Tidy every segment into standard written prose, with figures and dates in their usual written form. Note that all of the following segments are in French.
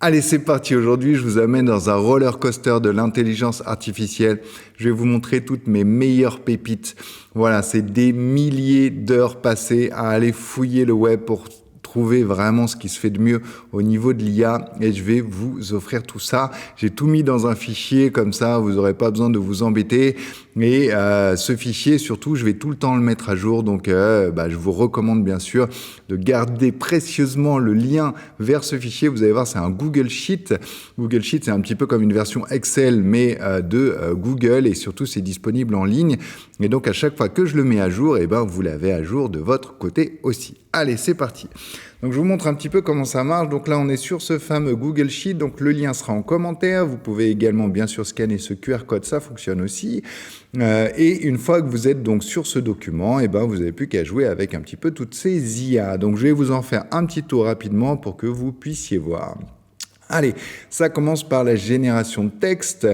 Allez, c'est parti. Aujourd'hui, je vous amène dans un roller coaster de l'intelligence artificielle. Je vais vous montrer toutes mes meilleures pépites. Voilà, c'est des milliers d'heures passées à aller fouiller le web pour trouver vraiment ce qui se fait de mieux au niveau de l'IA et je vais vous offrir tout ça. J'ai tout mis dans un fichier comme ça, vous n'aurez pas besoin de vous embêter et ce fichier surtout je vais tout le temps le mettre à jour donc je vous recommande bien sûr de garder précieusement le lien vers ce fichier. Vous allez voir, c'est un Google Sheet. Google Sheet, c'est un petit peu comme une version Excel mais de Google et surtout c'est disponible en ligne et donc à chaque fois que je le mets à jour, vous l'avez à jour de votre côté aussi. Allez, c'est parti. Donc je vous montre un petit peu comment ça marche. Donc là, on est sur ce fameux Google Sheet. Donc le lien sera en commentaire. Vous pouvez également bien sûr scanner ce QR code, ça fonctionne aussi. Et une fois que vous êtes donc sur ce document, vous n'avez plus qu'à jouer avec un petit peu toutes ces IA. Donc je vais vous en faire un petit tour rapidement pour que vous puissiez voir. Allez, ça commence par la génération de texte.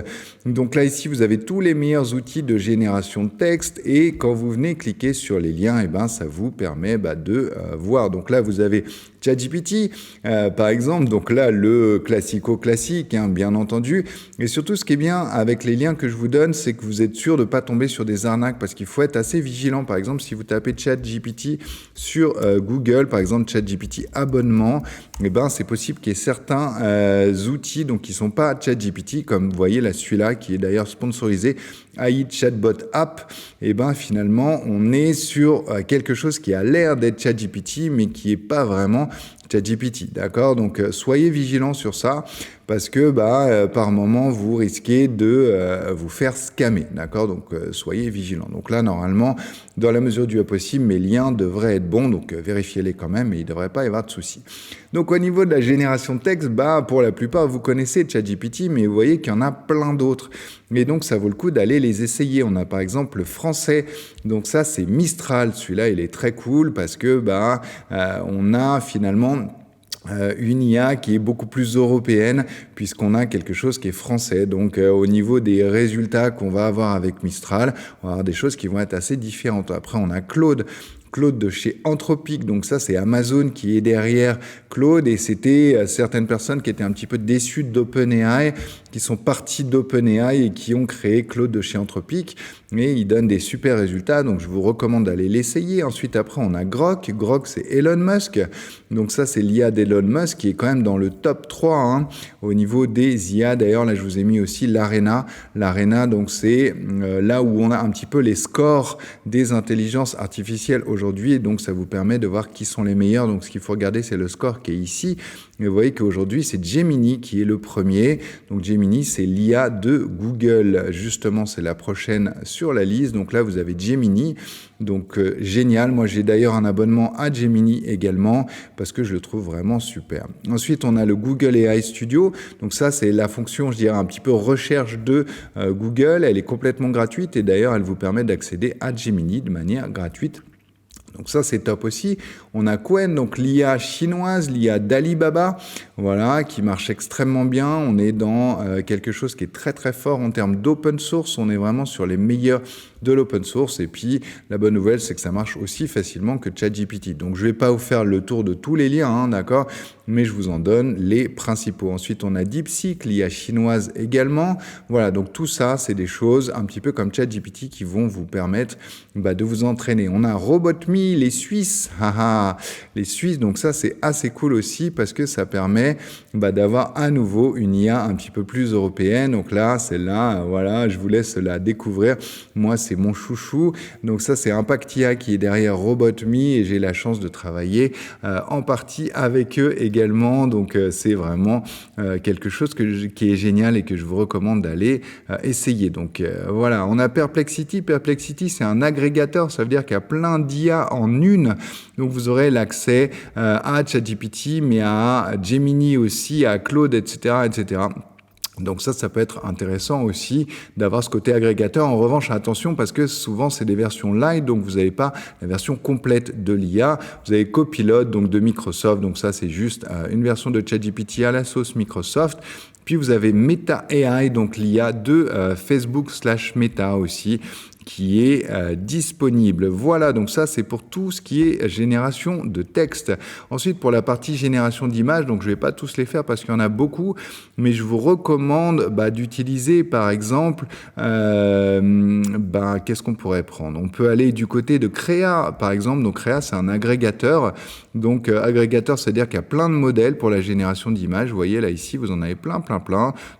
Donc là, ici, vous avez tous les meilleurs outils de génération de texte et quand vous venez cliquer sur les liens, ça vous permet de voir. Donc là, vous avez ChatGPT, par exemple. Donc là, le classico-classique, bien entendu. Et surtout, ce qui est bien avec les liens que je vous donne, c'est que vous êtes sûr de ne pas tomber sur des arnaques parce qu'il faut être assez vigilant. Par exemple, si vous tapez ChatGPT sur Google, par exemple, ChatGPT abonnement, c'est possible qu'il y ait certains outils donc qui sont pas ChatGPT, comme vous voyez là, celui-là qui est d'ailleurs sponsorisé, AI Chatbot App, finalement on est sur quelque chose qui a l'air d'être ChatGPT mais qui est pas vraiment ChatGPT, d'accord? Donc soyez vigilants sur ça parce que par moment vous risquez de vous faire scammer, d'accord? Donc soyez vigilants. Donc là normalement, dans la mesure du possible, mes liens devraient être bons, donc vérifiez-les quand même et il ne devrait pas y avoir de soucis. Donc au niveau de la génération de texte, pour la plupart vous connaissez ChatGPT, mais vous voyez qu'il y en a plein d'autres. Et donc ça vaut le coup d'aller les essayer. On a par exemple le français, donc ça c'est Mistral, celui-là il est très cool parce que on a finalement une IA qui est beaucoup plus européenne puisqu'on a quelque chose qui est français. Donc au niveau des résultats qu'on va avoir avec Mistral, on va avoir des choses qui vont être assez différentes. Après on a Claude de chez Anthropic, donc ça c'est Amazon qui est derrière Claude et c'était certaines personnes qui étaient un petit peu déçues d'OpenAI, qui sont partis d'OpenAI et qui ont créé Claude de chez Anthropic, mais il donne des super résultats, donc je vous recommande d'aller l'essayer. Ensuite après on a Grok c'est Elon Musk, donc ça c'est l'IA d'Elon Musk qui est quand même dans le top 3 au niveau des IA. D'ailleurs là je vous ai mis aussi l'Arena, donc c'est là où on a un petit peu les scores des intelligences artificielles aujourd'hui, et donc ça vous permet de voir qui sont les meilleurs. Donc ce qu'il faut regarder c'est le score qui est ici, et vous voyez qu'aujourd'hui c'est Gemini qui est le premier. Donc Gemini c'est l'IA de Google, justement c'est la prochaine sur la liste. Donc là vous avez Gemini, donc génial. Moi j'ai d'ailleurs un abonnement à Gemini également parce que je le trouve vraiment super. Ensuite on a le Google AI Studio, donc ça c'est la fonction je dirais un petit peu recherche de Google. Elle est complètement gratuite et d'ailleurs elle vous permet d'accéder à Gemini de manière gratuite. Donc ça c'est top aussi. On a Qwen, donc l'IA chinoise, l'IA d'Alibaba, voilà, qui marche extrêmement bien. On est dans quelque chose qui est très très fort en termes d'open source. On est vraiment sur les meilleurs de l'open source. Et puis la bonne nouvelle c'est que ça marche aussi facilement que ChatGPT. Donc je vais pas vous faire le tour de tous les liens, d'accord, mais je vous en donne les principaux. Ensuite on a DeepSeek, l'IA chinoise également. Voilà, donc tout ça c'est des choses un petit peu comme ChatGPT qui vont vous permettre de vous entraîner. On a RobotMe, les Suisses, les Suisses, donc ça c'est assez cool aussi parce que ça permet d'avoir à nouveau une IA un petit peu plus européenne. Donc là, celle-là, voilà, je vous laisse la découvrir. Moi, c'est mon chouchou. Donc ça, c'est Impact IA qui est derrière RobotMe et j'ai la chance de travailler en partie avec eux également. Donc c'est vraiment quelque chose qui est génial et que je vous recommande d'aller essayer. Donc voilà, on a Perplexity. Perplexity, c'est un agrégateur. Ça veut dire qu'il y a plein d'IA en une. Donc vous aurez l'accès à ChatGPT, mais à Gemini aussi, à Claude, etc., etc. Donc ça peut être intéressant aussi d'avoir ce côté agrégateur. En revanche, attention parce que souvent c'est des versions light, donc vous n'avez pas la version complète de l'IA. Vous avez Copilot, donc de Microsoft, donc ça c'est juste une version de ChatGPT à la sauce Microsoft. Puis vous avez Meta AI, donc l'IA de Facebook/Meta aussi, qui est disponible. Voilà, donc ça c'est pour tout ce qui est génération de texte. Ensuite, pour la partie génération d'images, donc je vais pas tous les faire parce qu'il y en a beaucoup, mais je vous recommande d'utiliser par exemple, qu'est-ce qu'on pourrait prendre? On peut aller du côté de Créa, par exemple. Donc Créa, c'est un agrégateur. Donc agrégateur, c'est-à-dire qu'il y a plein de modèles pour la génération d'images. Vous voyez là ici, vous en avez plein.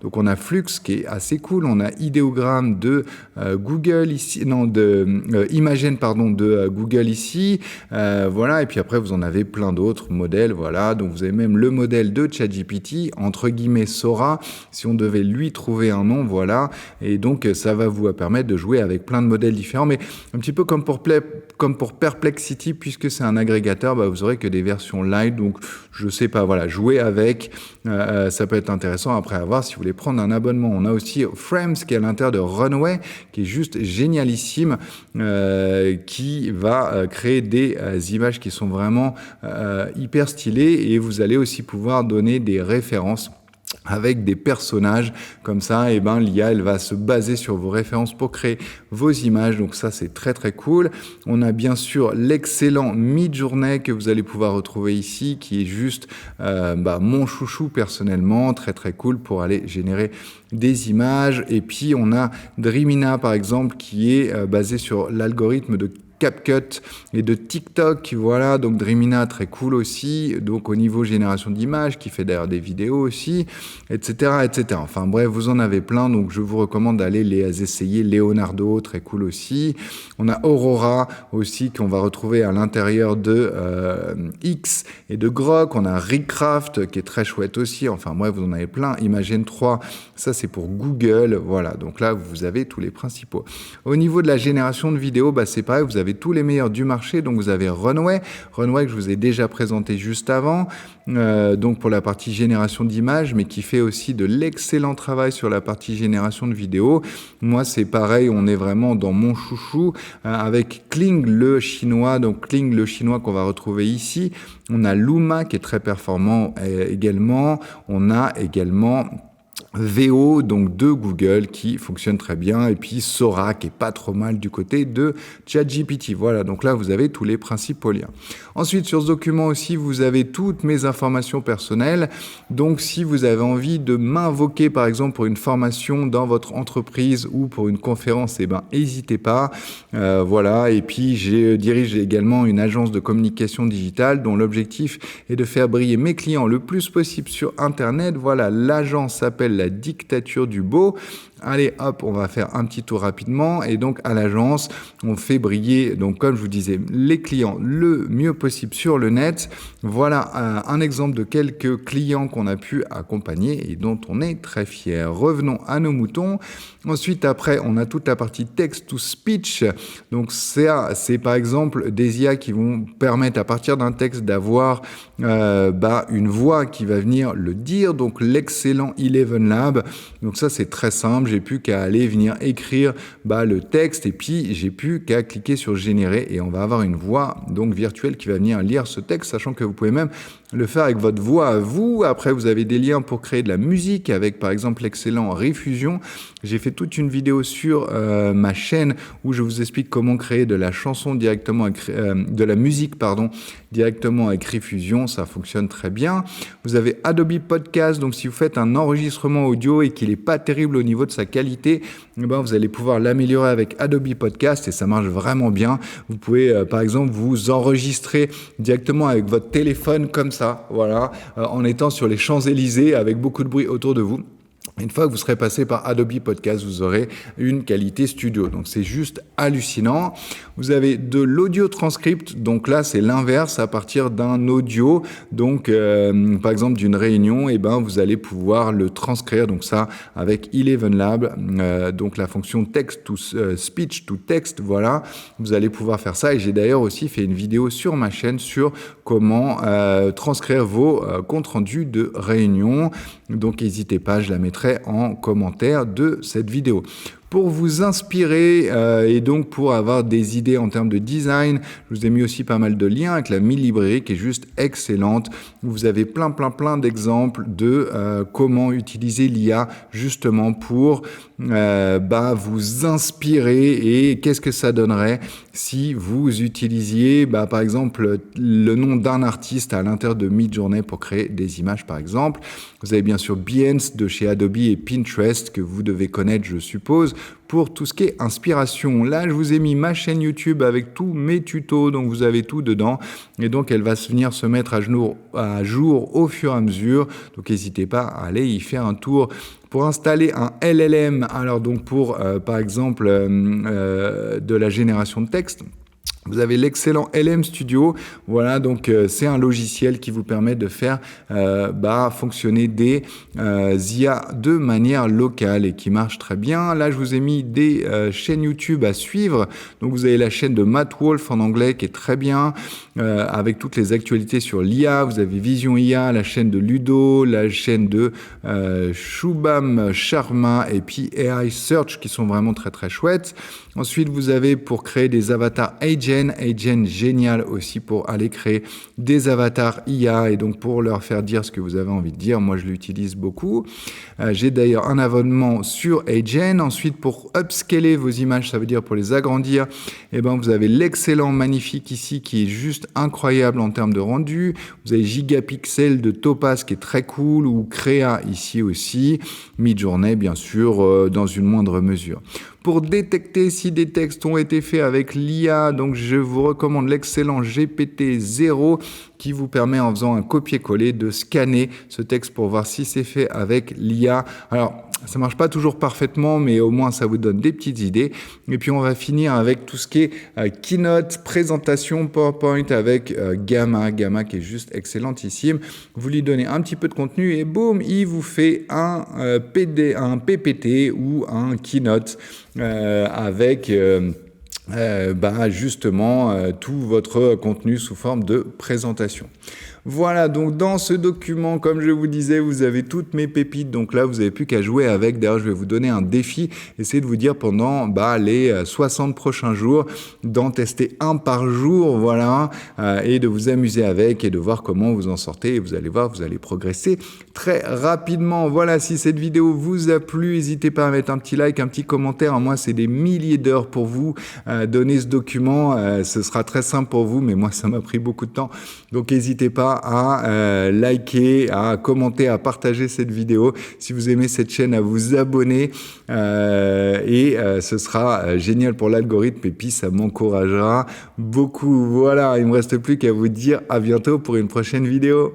Donc on a Flux qui est assez cool. On a Ideogram de Google ici, non de Imagen pardon de Google ici. Voilà, et puis après vous en avez plein d'autres modèles. Voilà, donc vous avez même le modèle de ChatGPT entre guillemets Sora, si on devait lui trouver un nom. Voilà, et donc ça va vous permettre de jouer avec plein de modèles différents, mais un petit peu comme pour Perplexity, puisque c'est un agrégateur, vous aurez que des versions light. Donc je sais pas, voilà, jouer avec, ça peut être intéressant après à voir si vous voulez prendre un abonnement. On a aussi Frames qui est à l'intérieur de Runway, qui est juste génialissime, qui va créer des images qui sont vraiment hyper stylées, et vous allez aussi pouvoir donner des références avec des personnages comme ça. Et l'IA elle va se baser sur vos références pour créer vos images, donc ça c'est très très cool. On a bien sûr l'excellent Midjourney que vous allez pouvoir retrouver ici, qui est juste mon chouchou personnellement, très très cool pour aller générer des images. Et puis on a Dreamina par exemple, qui est basé sur l'algorithme de CapCut et de TikTok. Voilà, donc Dreamina très cool aussi, donc au niveau génération d'images, qui fait d'ailleurs des vidéos aussi, etc. Enfin bref, vous en avez plein, donc je vous recommande d'aller les essayer. Leonardo, très cool aussi. On a Aurora aussi, qu'on va retrouver à l'intérieur de X et de Grok. On a Recraft qui est très chouette aussi. Enfin bref, vous en avez plein. Imagen 3, ça c'est pour Google. Voilà, donc là vous avez tous les principaux. Au niveau de la génération de vidéos, c'est pareil, vous avez tous les meilleurs du marché. Donc vous avez Runway que je vous ai déjà présenté juste avant, donc pour la partie génération d'images, mais qui fait aussi de l'excellent travail sur la partie génération de vidéos. Moi c'est pareil, on est vraiment dans mon chouchou avec Kling le chinois. Donc Kling le chinois qu'on va retrouver ici. On a Luma qui est très performant également. On a également VO, donc de Google, qui fonctionne très bien, et puis Sora qui est pas trop mal du côté de ChatGPT. Voilà, donc là vous avez tous les principaux liens. Ensuite, sur ce document aussi, vous avez toutes mes informations personnelles. Donc si vous avez envie de m'invoquer par exemple pour une formation dans votre entreprise ou pour une conférence, n'hésitez pas. Voilà, et puis je dirige également une agence de communication digitale dont l'objectif est de faire briller mes clients le plus possible sur Internet. Voilà, l'agence s'appelle La Dictature du Beau. Allez hop, on va faire un petit tour rapidement. Et donc à l'agence, on fait briller, donc comme je vous disais, les clients le mieux possible sur le net. Voilà un exemple de quelques clients qu'on a pu accompagner et dont on est très fiers. Revenons à nos moutons. Ensuite, après, on a toute la partie text to speech. Donc c'est par exemple des IA qui vont permettre à partir d'un texte d'avoir une voix qui va venir le dire. Donc l'excellent Eleven Lab. Donc ça c'est très simple. J'ai plus qu'à aller venir écrire le texte, et puis j'ai plus qu'à cliquer sur générer, et on va avoir une voix donc virtuelle qui va venir lire ce texte, sachant que vous pouvez même le faire avec votre voix à vous. Après, vous avez des liens pour créer de la musique avec par exemple l'excellent Refusion. J'ai fait toute une vidéo sur ma chaîne où je vous explique comment créer de la chanson directement de la musique directement avec Refusion. Ça fonctionne très bien. Vous avez Adobe Podcast, donc si vous faites un enregistrement audio et qu'il n'est pas terrible au niveau de sa qualité, vous allez pouvoir l'améliorer avec Adobe Podcast, et ça marche vraiment bien. Vous pouvez par exemple vous enregistrer directement avec votre téléphone comme ça, voilà, en étant sur les Champs-Élysées avec beaucoup de bruit autour de vous. Une fois que vous serez passé par Adobe Podcast, vous aurez une qualité studio. Donc c'est juste hallucinant. Vous avez de l'audio transcript. Donc là, c'est l'inverse. À partir d'un audio, donc par exemple d'une réunion, vous allez pouvoir le transcrire. Donc ça, avec Eleven Lab, donc la fonction text to speech to text. Voilà, vous allez pouvoir faire ça. Et j'ai d'ailleurs aussi fait une vidéo sur ma chaîne sur comment transcrire vos comptes rendus de réunion. Donc n'hésitez pas, je la mettrai en commentaire de cette vidéo. pour vous inspirer et donc pour avoir des idées en termes de design. Je vous ai mis aussi pas mal de liens avec la MIL-librairie qui est juste excellente. Vous avez plein d'exemples de comment utiliser l'IA justement pour vous inspirer et qu'est-ce que ça donnerait si vous utilisiez par exemple le nom d'un artiste à l'intérieur de Midjourney pour créer des images par exemple. Vous avez bien sûr Behance de chez Adobe et Pinterest que vous devez connaître je suppose pour tout ce qui est inspiration. Là, je vous ai mis ma chaîne YouTube avec tous mes tutos, donc vous avez tout dedans. Et donc, elle va venir se mettre à jour au fur et à mesure. Donc, n'hésitez pas à aller y faire un tour. Pour installer un LLM, alors donc pour, par exemple, de la génération de texte, vous avez l'excellent LM Studio. Voilà, donc c'est un logiciel qui vous permet de faire fonctionner des IA de manière locale et qui marche très bien. Là, je vous ai mis des chaînes YouTube à suivre. Donc, vous avez la chaîne de Matt Wolf en anglais qui est très bien avec toutes les actualités sur l'IA. Vous avez Vision IA, la chaîne de Ludo, la chaîne de Shubham Sharma et puis AI Search qui sont vraiment très chouettes. Ensuite, vous avez pour créer des avatars Agen génial aussi pour aller créer des avatars IA et donc pour leur faire dire ce que vous avez envie de dire. Moi, je l'utilise beaucoup. J'ai d'ailleurs un abonnement sur Agen. Ensuite, pour upscaler vos images, ça veut dire pour les agrandir, vous avez l'excellent magnifique ici qui est juste incroyable en termes de rendu. Vous avez Gigapixel de Topaz qui est très cool ou Créa ici aussi. Midjourney, bien sûr, dans une moindre mesure. Pour détecter si des textes ont été faits avec l'IA, donc je vous recommande l'excellent GPT-0 qui vous permet en faisant un copier-coller de scanner ce texte pour voir si c'est fait avec l'IA. Alors, ça marche pas toujours parfaitement, mais au moins ça vous donne des petites idées. Et puis on va finir avec tout ce qui est Keynote, présentation, PowerPoint avec Gamma qui est juste excellentissime. Vous lui donnez un petit peu de contenu et boum, il vous fait un PPT ou un Keynote avec justement tout votre contenu sous forme de présentation. Voilà, donc dans ce document, comme je vous disais, vous avez toutes mes pépites. Donc là, vous n'avez plus qu'à jouer avec. D'ailleurs, je vais vous donner un défi. Essayez de vous dire pendant les 60 prochains jours, d'en tester un par jour, voilà, et de vous amuser avec et de voir comment vous en sortez. Et vous allez voir, vous allez progresser très rapidement. Voilà, si cette vidéo vous a plu, n'hésitez pas à mettre un petit like, un petit commentaire. Moi, c'est des milliers d'heures pour vous donner ce document. Ce sera très simple pour vous, mais moi, ça m'a pris beaucoup de temps. Donc, n'hésitez pas à liker, à commenter, à partager cette vidéo. Si vous aimez cette chaîne, à vous abonner ce sera génial pour l'algorithme et puis ça m'encouragera beaucoup. Voilà, il ne me reste plus qu'à vous dire à bientôt pour une prochaine vidéo.